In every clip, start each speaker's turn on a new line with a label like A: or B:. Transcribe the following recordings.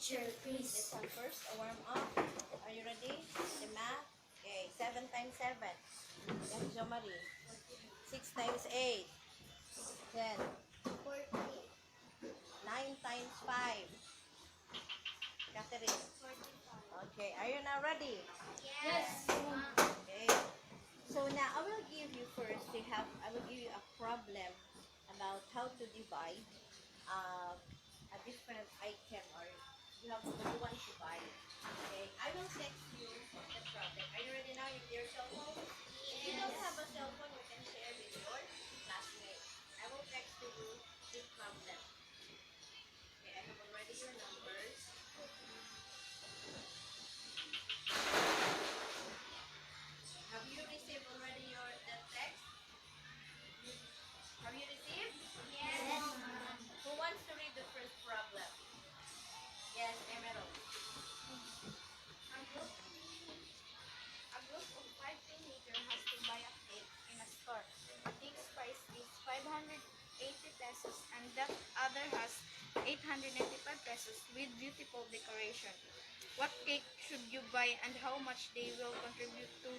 A: Teacher, please.
B: This one first, a warm up. Are you ready? The math. Okay, 7 times 7. Yan, Jo Marie. 6 times 8. 10.
A: 40.
B: 9 times 5. Catherine.
A: 45.
B: Okay, are you now ready?
A: Yes.
B: Okay. So now I will give you first I will give you a problem about how to divide a different item, or you want to buy. Okay, I will text you the problem. Are you ready now with your cell phone? If you don't have a cell phone, you can share with your classmates. I will text to you this problem. Okay, I have already your numbers. Have you received already the text? Have you received?
A: Yes, ma'am.
B: Who wants to read the first problem? Yes, Emerald.
A: A group of 5 teenagers has to buy a cake in a store. The cake's price is 580 pesos and the other has 895 pesos with beautiful decoration. What cake should you buy and how much they will contribute to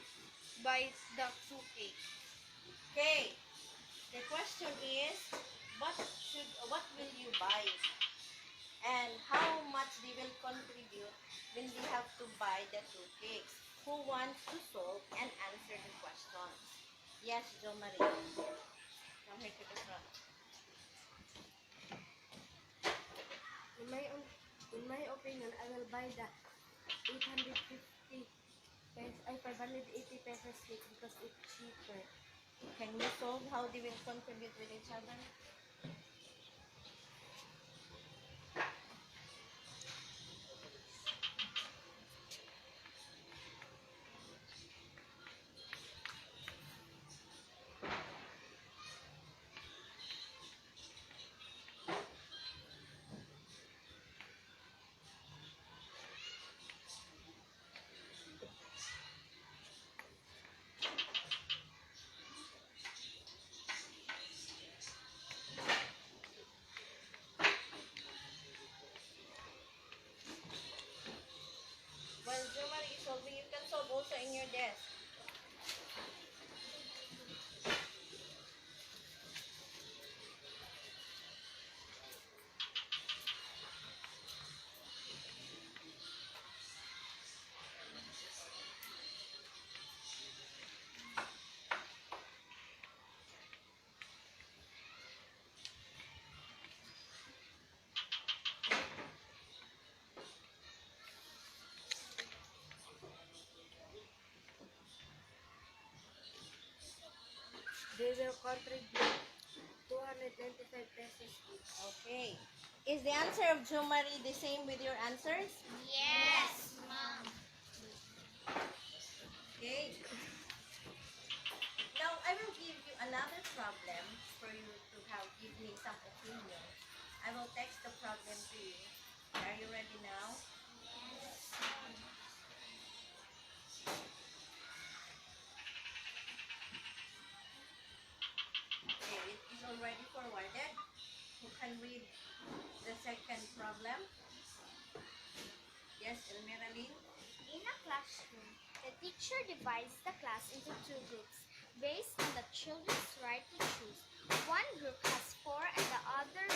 A: buy the 2 cake?
B: Okay. The question is, what will you buy? And how much they will contribute when they have to buy the 2 cakes? Who wants to solve and answer the questions? Yes, Jo Marie. Come here to the front.
C: In my opinion, I will buy the 850 pesos, 580 pesos cake because it's cheaper.
B: Can you solve how they will contribute with each other? While Jo Marie is solving, you can solve also in your desk.
C: They will contribute 225 pesos each.
B: Okay. Is the answer of Jo Marie the same with your answers?
A: Yes, ma'am.
B: Okay. Now, I will give you another problem for you to give me some opinion. I will text the problem to you. Are you ready now? Okay, it is already forwarded. Who can read the second problem? Yes, Elmira Lynn?
A: In a classroom, the teacher divides the class into 2 groups based on the children's right to choose. One group has 4 and the other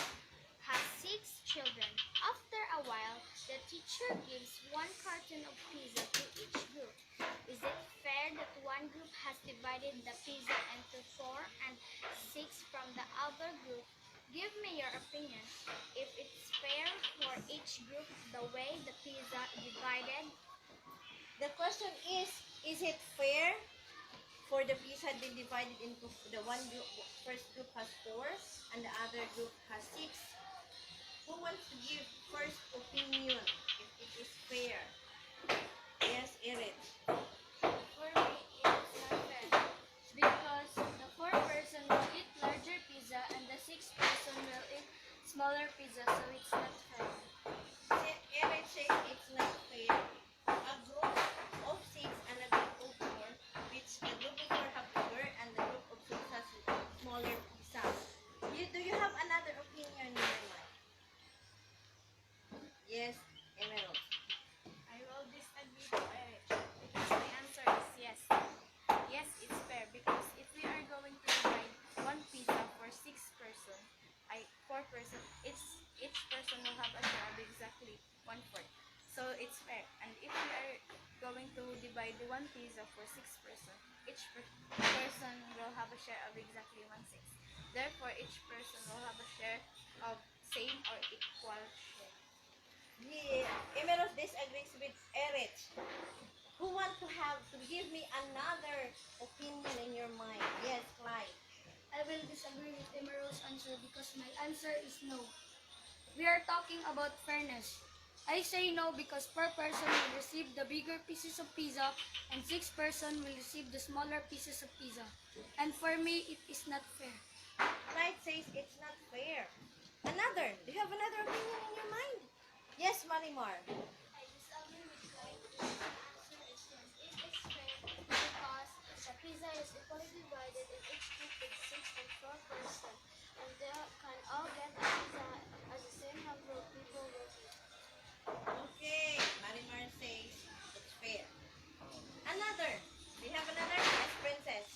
A: has 6 children. After a while, the teacher gives 1 carton of pizza to each group. Is it fair that one group has divided the pizza into 4 and 6 from the other group? Give me your opinion. If it's fair for each group the way the pizza divided.
B: The question is it fair for the pizza to be divided into the one group, first group has 4 and the other group has 6? Who wants to give first opinion if it is fair? Yes, Erin.
A: For me, it's not fair because the 4 person will eat larger pizza and the 6 person will eat smaller pizza, so it's not fair.
B: Erin says it's not fair. A group of 6 and a group of 4, which the group of 4 have bigger and the group of 6 has smaller pizza. Do you have another opinion in your mind? Yes, Erin.
D: divide the one pizza for 6 persons. Each person will have a share of exactly 1/6. Therefore, each person will have a share of same or equal share.
B: Yeah, Emeros disagrees with Erich. Who want to have to give me another opinion in your mind? Yes, Clyde.
C: I will disagree with Emerald's answer because my answer is no. We are talking about fairness. I say no because per person will receive the bigger pieces of pizza and 6 person will receive the smaller pieces of pizza. And for me, it is not fair.
B: Clyde says it's not fair. Another. Do you have another opinion in your mind? Yes, Marimar.
A: I disagree with Clyde. The answer is yes. It is fair because the pizza is equally divided and each group is 6 and 4 person. And they can all get a pizza as the same number of people will eat.
B: Okay, Marimar says it's fair. Another. Do you have another? Yes, Princess.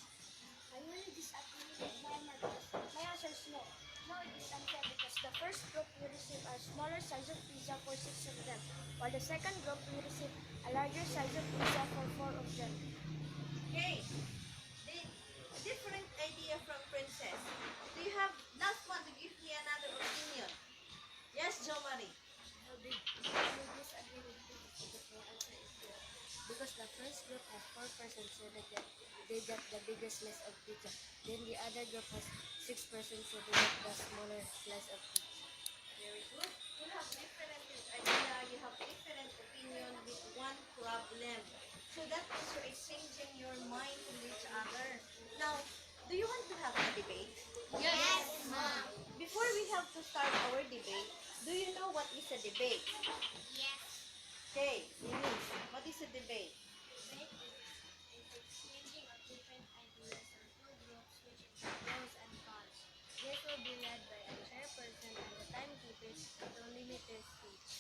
A: I really disagree with my because my answer is no. No, it is unfair because the first group will receive a smaller size of pizza for 6 of them, while the second group will receive a larger size of pizza for 4 of them.
B: Okay. The different idea from Princess. Do you have last one to give me another opinion? Yes, Jo Marie.
C: I will disagree with this because my answer is yes. Because the first group has 4 persons so they get the biggest slice of pizza. Then the other group has 6 persons so they get the smaller slice of pizza.
B: Very good. You have different idea, you have different opinion with one problem. So that is you're exchanging your mind with each other. Now, do you want to have a debate?
A: Yes, Mom.
B: Before we have to start our debate, do you know what is a debate?
A: Yes.
B: Okay, Denise, what is a debate?
A: Debate is exchanging of different ideas in two groups which is pros and cons. This will be led by a chairperson and the timekeepers to limit their speech.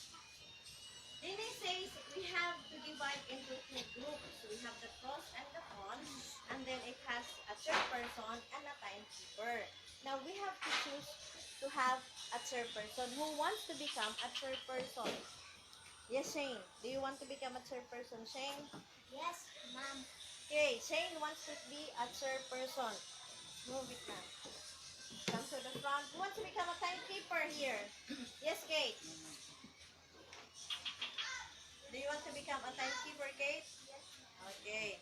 B: Denise says we have to divide into two groups. We have the pros and the cons, and then it has a chairperson and a timekeeper. Now we have to choose to have a chairperson. Who wants to become a chairperson? Yes, Shane. Do you want to become a chairperson, Shane?
A: Yes, Mom.
B: Okay, Shane wants to be a chairperson. Move it now. Come to the front. Who wants to become a timekeeper here? Yes, Kate. Do you want to become a timekeeper, Kate? Okay.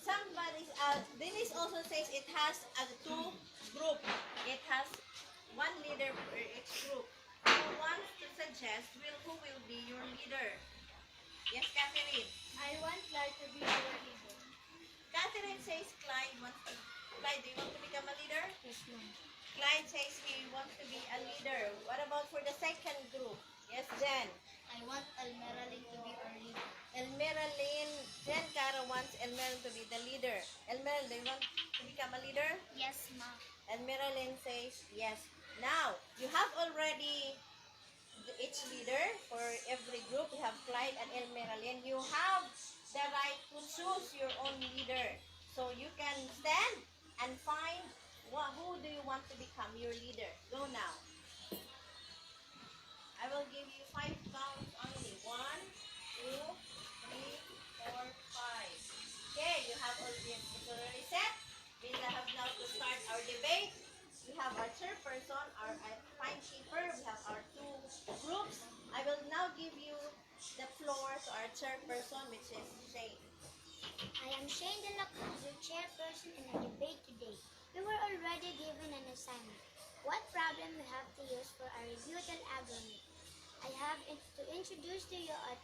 B: Somebody, Denise also says it has a two group. It has one leader per each group. Who wants to suggest who will be your leader? Yes, Catherine.
A: I want Clyde to be our leader.
B: Catherine says Clyde wants to. Clyde, do you want to become a leader?
C: Yes, Mom.
B: Clyde says he wants to be a leader. What about for the second group? Yes, Jen.
A: I want Almeralyn to be our leader.
B: Elmira Lynn, Jen Cara wants Elmira to be the leader. Elmira, do you want to become a leader?
A: Yes, Mom.
B: Elmira Lynn says yes. Now, you have already each leader for every group. You have Clyde and Elmira Lynn. You have the right to choose your own leader. So you can stand and find who do you want to become your leader. Go now. I will give you 5 counts only. 1, 2, 3, 4, 5. Okay, you have already set. We have now to start our debate. We have our chairperson, our timekeeper. We have our two groups. I will now give you the floor to our chairperson, which is Shane.
A: I am Shane de la Cruz, your chairperson in our debate today. We were already given an assignment. What problem we have to use for our rebuttal argument? I have to introduce to you our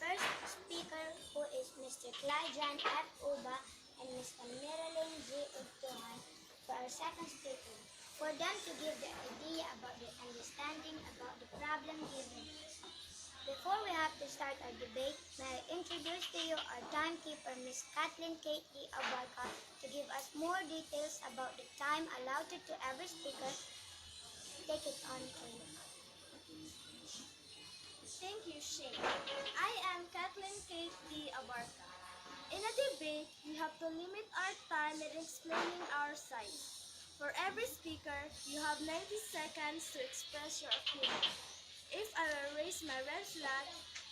A: first speaker, who is Mr. Clyde Jan F. Uba and Ms. Marilyn G. Ugtuhan, for our second speaker, for them to give their idea about their understanding about the problem given. Before we have to start our debate, may I introduce to you our timekeeper, Ms. Kathleen Kate D. Abarca, to give us more details about the time allotted to every speaker. Take it on, Kate.
D: Thank you, Shane. I am Kathleen Kate D. Abarca. In a debate, we have to limit our time in explaining our side. For every speaker, you have 90 seconds to express your opinion. If I will raise my red flag,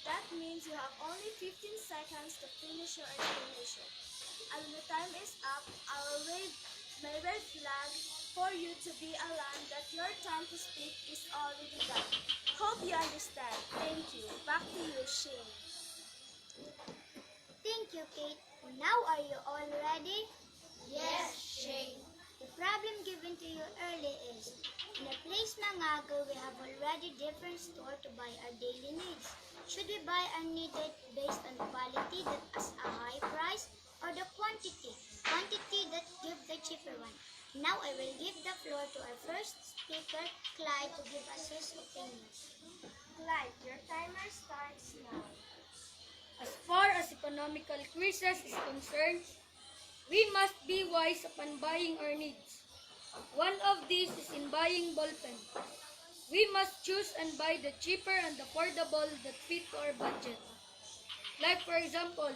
D: That means you have only 15 seconds to finish your explanation. And when the time is up, I will wave my red flag for you to be alarmed that your time to speak is already done. Hope you understand. Thank you. Back to you, Shane.
A: Thank you, Kate. Now are you all ready?
C: Yes, Shane.
A: The problem given to you early is, in a place Mangago, we have already different store to buy our daily needs. Should we buy our needed based on quality that has a high price or the quantity that give the cheaper one? Now I will give the floor to our first speaker, Clyde, to give us his opinion.
D: Clyde, your timer starts now.
C: As far as economical crisis is concerned, we must be wise upon buying our needs. One of these is in buying ballpen. We must choose and buy the cheaper and affordable that fit to our budget. Like for example,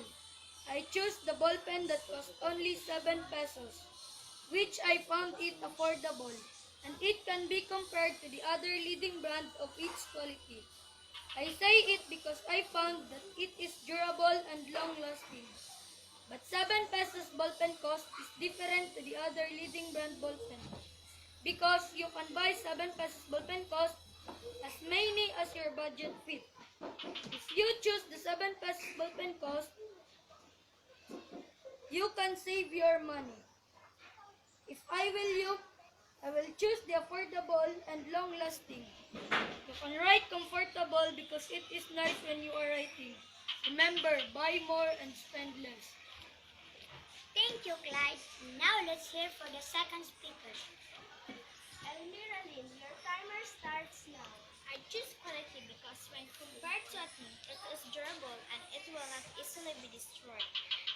C: I choose the ballpen that cost only 7 pesos, which I found it affordable, and it can be compared to the other leading brand of its quality. I say it because I found that it is durable and long-lasting. But 7 pesos ballpen cost is different to the other leading brand ballpen, because you can buy 7 pesos ballpen cost as many as your budget fit. If you choose the 7 pesos ballpen cost, you can save your money. If I will you, I will choose the affordable and long-lasting. You can write comfortable because it is nice when you are writing. Remember, buy more and spend less.
A: Thank you, Clyde. Now let's hear for the second speaker.
D: Elmira Lynn, your timer starts now.
A: I choose quality because when compared to a thing, it is durable and it will not easily be destroyed,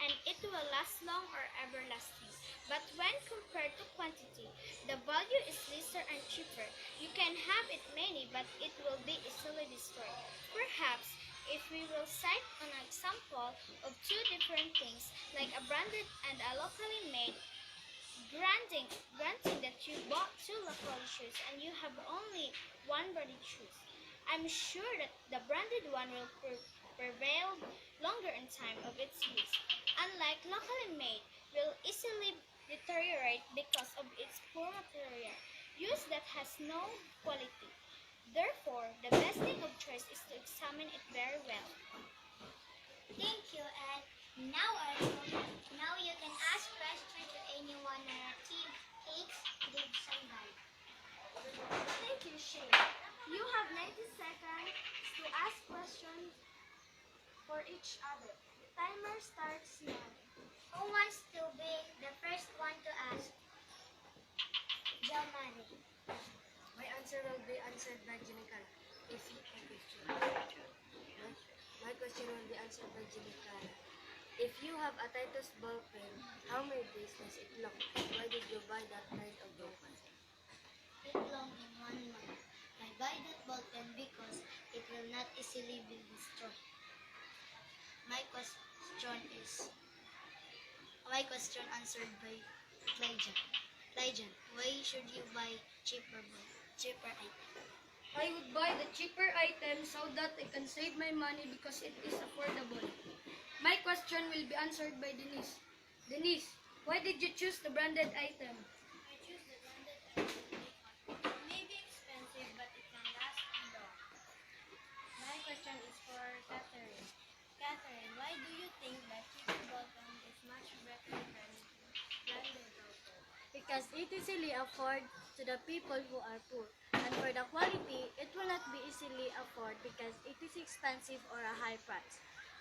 A: and it will last long or everlasting. But when compared to quantity, the value is lesser and cheaper. You can have it many, but it will be easily destroyed. Perhaps if we will cite an example of two different things, like a branded and a locally made, granting that you bought two local shoes and you have only one branded shoes, I'm sure that the branded one will prevail longer in time of its use. Unlike locally made, will easily deteriorate because of its poor material use that has no quality. Therefore, the best thing of choice is to examine it very well. Thank you, and now you can ask questions to anyone on our team. Kate, give some guide.
D: Thank you, Shane. You have 90 seconds to ask questions for each other. The timer starts now.
A: Who wants to be the first one to ask? Jomari.
E: My answer will be answered by Jinikara. My question will be answered by Jinikara. If you have a Titus ball pen, how many days does it long? Why did you buy that kind of ball pen?
A: It long in 1 month. I buy that ball pen because it will not easily be destroyed. My question answered by Clyjan, why should you buy cheaper item?
C: I would buy the cheaper item so that I can save my money because it is affordable. My question will be answered by Denise. Denise, why did you choose the branded item?
A: I choose the branded item because it may be expensive but it can last long. My question is for Catherine. Catherine, why do you think that cheaper bottom is much better than branded bottom?
E: Because it easily afford to the people who are poor. And for the quality, it will not be easily afford because it is expensive or a high price.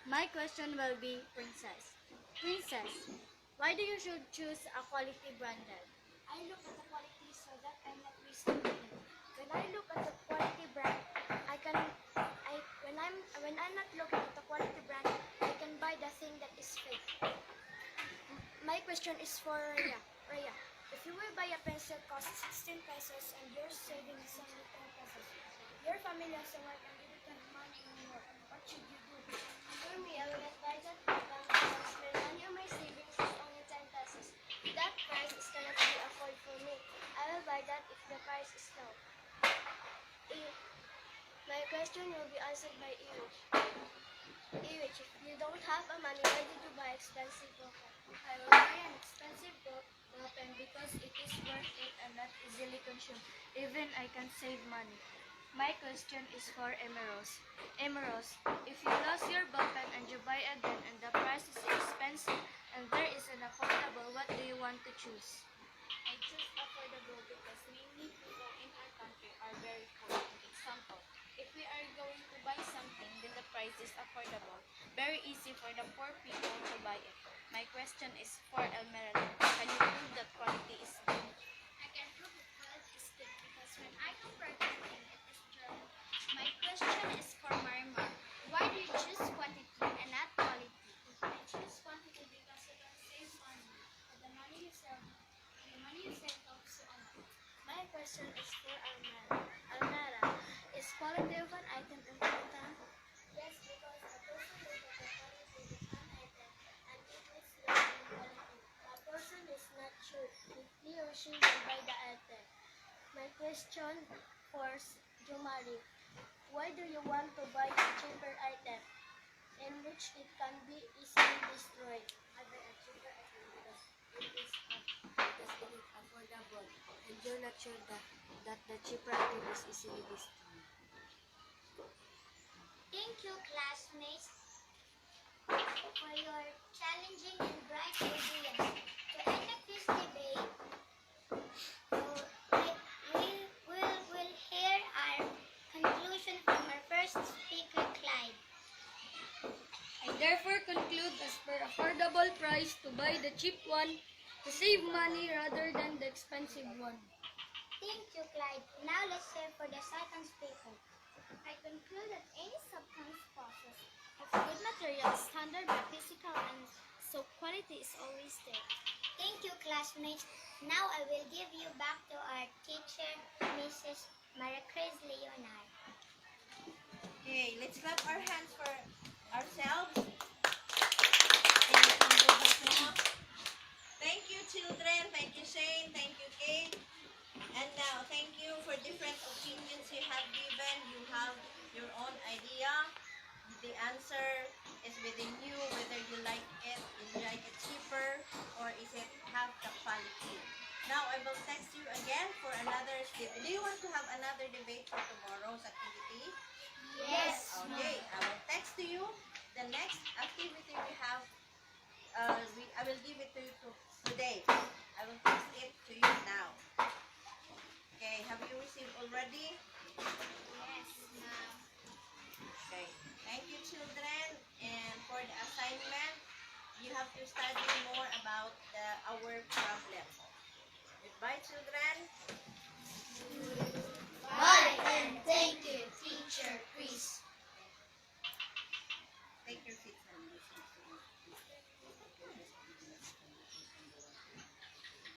E: My question will be Princess. Princess, why do you should choose a quality branded?
A: I look at the quality so that I'm not wasting money. When I look at the quality brand, when I'm not looking at the quality brand, I can buy the thing that is fake. My question is for Rhea. Rhea, if you will buy a pencil cost 16 pesos and you're saving is only 10 pesos, your family has to work and you don't have money anymore. What should you do?
D: For me, I will not buy that bottom because my money or my savings is only 10 pesos. That price is gonna be afford for me. I will buy that if the price is low. question will be answered by Iwich. Iwich, if you don't have a money, why did you buy expensive book?
E: I will buy an expensive ballpen because it is worth it and not easily consumed. Even I can save money. My question is for Emeros. Emeros, if you lost your ballpen and you buy again and the price is expensive and there is an affordable, what do you want to choose?
F: I choose affordable because many people in our country are very poor. Example, if we are going to buy something, then the price is affordable. Very easy for the poor people to buy it. My question is for Elmeralyn. Can you prove that quality is good?
A: I can prove that quality is good because when I compare everything, it is German. My question is for Marimar. Why do you choose quantity and not quality?
C: I choose quantity because you can save money. And the money you save helps you a lot.
D: My question is for Almara. Almara, is quality of an item important?
E: Yes, because a person knows that the quality of an item and it is low in quality. A person is not sure if he or she will buy the item.
D: My question for Jumari. Why do you want to buy a cheaper item in which it can be easily destroyed?
E: I buy a cheaper item because it is affordable and you're not sure that the cheaper item is easily destroyed.
A: Thank you, classmates, for your challenging and bright ideas. To end of this debate, we'll hear our conclusion from our first speaker, Clyde.
C: I therefore conclude as per affordable price to buy the cheap one to save money rather than the expensive one.
A: Thank you, Clyde. Now let's hear for the second speaker.
D: I conclude that any substance process of good material is standard by physical and so quality is always there.
A: Thank you, classmates. Now I will give you back to our teacher, Mrs. Maricruz Leonard.
B: Okay, let's clap our hands for ourselves. And we can go back now. Thank you, children. Thank you, Shane. Thank you, Kate. And now, thank you for different opinions you have given. You have your own idea. The answer is within you, whether you like it, is you like it cheaper, or is it have the quality. Now, I will text you again for another debate. Do you want to have another debate for tomorrow's activity?
A: Yes.
B: Okay, I will text to you the next activity we have. I will give it to you today. I will text it to you now. Okay, have you received already?
A: Yes, ma'am.
B: Okay, thank you, children. And for the assignment, you have to study more about our problem. Goodbye, children.